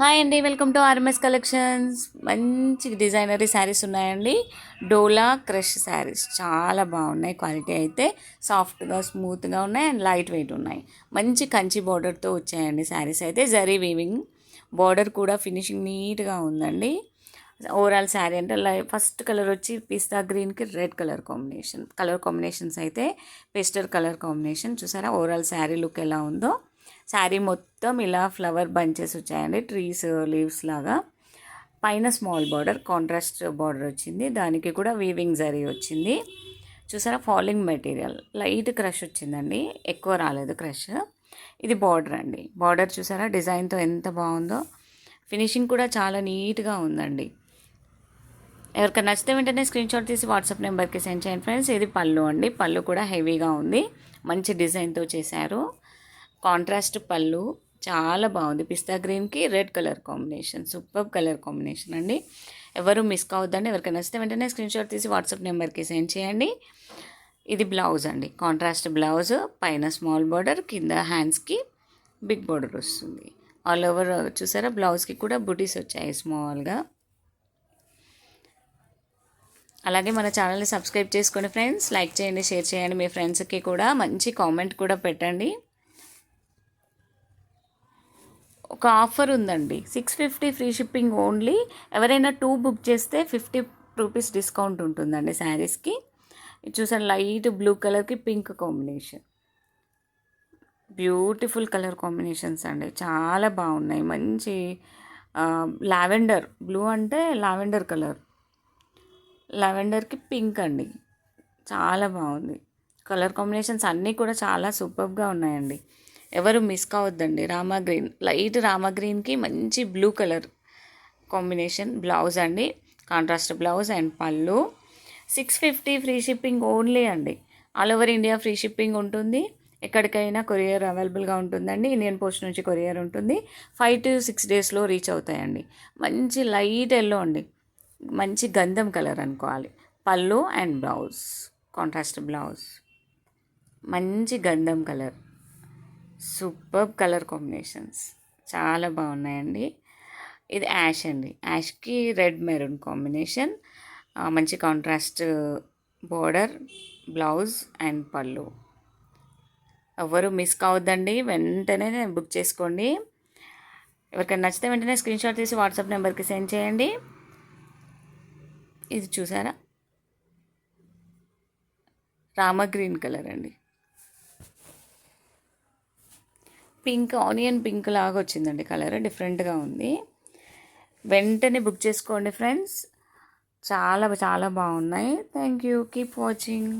Hi అండి, welcome to RMS collections. మంచి designery saris ఉన్నాయండి. డోలా క్రష్ శారీస్ చాలా బాగున్నాయి. క్వాలిటీ అయితే సాఫ్ట్గా స్మూత్గా ఉన్నాయి అండ్ లైట్ వెయిట్ ఉన్నాయి. మంచి కంచి బార్డర్తో వచ్చాయండి శారీస్ అయితే. జరీ వీవింగ్ బార్డర్ కూడా ఫినిషింగ్ నీట్గా ఉందండి. ఓవరాల్ శారీ అంటే ఫస్ట్ కలర్ వచ్చి పిస్తా గ్రీన్కి రెడ్ కలర్ కాంబినేషన్స్ అయితే పెస్టల్ కలర్ కాంబినేషన్. చూసారా ఓవరాల్ శారీ లుక్ ఎలా ఉందో. శారీ మొత్తం ఇలా ఫ్లవర్ బంచెస్ వచ్చాయండి, ట్రీస్ లీవ్స్ లాగా. పైన స్మాల్ బార్డర్ కాంట్రాస్ట్ బార్డర్ వచ్చింది, దానికి కూడా వీవింగ్ జరీ వచ్చింది. చూసారా ఫాలింగ్ మెటీరియల్, లైట్ క్రష్ వచ్చిందండి, ఎక్కువ రాలేదు క్రష్. ఇది బార్డర్ అండి. బార్డర్ చూసారా డిజైన్తో ఎంత బాగుందో. ఫినిషింగ్ కూడా చాలా నీట్గా ఉందండి. ఎవరికైనా నచ్చితే వెంటనే స్క్రీన్ షాట్ తీసి వాట్సాప్ నెంబర్కి సెండ్ చేయండి ఫ్రెండ్స్. ఇది పళ్ళు అండి. పళ్ళు కూడా హెవీగా ఉంది, మంచి డిజైన్తో చేశారు. కాంట్రాస్ట్ పళ్ళు చాలా బాగుంది. పిస్తా గ్రీన్కి red colour combination, super colour combination అండి. ఎవరు మిస్ కావద్దండి. ఎవరికైనా నచ్చితే వెంటనే స్క్రీన్ షాట్ తీసి వాట్సాప్ నెంబర్కి సెండ్ చేయండి. ఇది బ్లౌజ్ అండి, కాంట్రాస్ట్ బ్లౌజ్. పైన స్మాల్ బార్డర్, కింద హ్యాండ్స్కి బిగ్ బార్డర్ వస్తుంది. ఆల్ ఓవర్ చూసారా బ్లౌజ్కి కూడా బుటీస్ వచ్చాయి స్మాల్గా. అలాగే మన ఛానల్ని సబ్స్క్రైబ్ చేసుకోండి ఫ్రెండ్స్. లైక్ చేయండి, షేర్ చేయండి, మీ ఫ్రెండ్స్కి కూడా మంచి కామెంట్ కూడా పెట్టండి. ఒక ఆఫర్ ఉందండి, 650 ఫ్రీ షిప్పింగ్ ఓన్లీ. ఎవరైనా 2 బుక్ చేస్తే 50 రూపీస్ డిస్కౌంట్ ఉంటుందండి శారీస్కి. చూసాను లైట్ బ్లూ కలర్కి pink combination, beautiful colour combinations అండి, చాలా బాగున్నాయి. మంచి లావెండర్ బ్లూ అంటే లావెండర్ కలర్, లావెండర్కి పింక్ అండి, చాలా బాగుంది. కలర్ కాంబినేషన్స్ అన్నీ కూడా చాలా సూపర్గా ఉన్నాయండి. ఎవరు మిస్ కావద్దండి. రామా గ్రీన్, లైట్ రామా గ్రీన్కి మంచి బ్లూ కలర్ కాంబినేషన్ బ్లౌజ్ అండి, కాంట్రాస్ట్ బ్లౌజ్ అండ్ పళ్ళు. 650 ఫ్రీ షిప్పింగ్ ఓన్లీ అండి. All over India free shipping ఉంటుంది. ఎక్కడికైనా కొరియర్ అవైలబుల్గా ఉంటుందండి. ఇండియన్ పోస్ట్ నుంచి కొరియర్ ఉంటుంది. 5 to 6 డేస్లో రీచ్ అవుతాయండి. మంచి లైట్ ఎల్లో అండి, మంచి గంధం కలర్ అనుకోవాలి. పళ్ళు అండ్ బ్లౌజ్, కాంట్రాస్ట్ బ్లౌజ్, మంచి గంధం కలర్, సూపర్ కలర్ కాంబినేషన్స్ చాలా బాగున్నాయండి. ఇది యాష్ అండి, యాష్కి రెడ్ మెరూన్ కాంబినేషన్, మంచి కాంట్రాస్ట్ బోర్డర్, బ్లౌజ్ అండ్ పళ్ళు. ఎవరు మిస్ కావద్దండి, వెంటనే బుక్ చేసుకోండి. ఎవరికైనా నచ్చితే వెంటనే స్క్రీన్ షాట్ తీసి వాట్సాప్ నెంబర్కి సెండ్ చేయండి. ఇది చూసారా రామా గ్రీన్ కలర్ అండి, పింక్ ఆనియన్ పింక్ లాగా వచ్చిందండి కలర్, డిఫరెంట్గా ఉంది. వెంటనే బుక్ చేసుకోండి ఫ్రెండ్స్, చాలా చాలా బాగున్నాయి. Thank you, keep watching.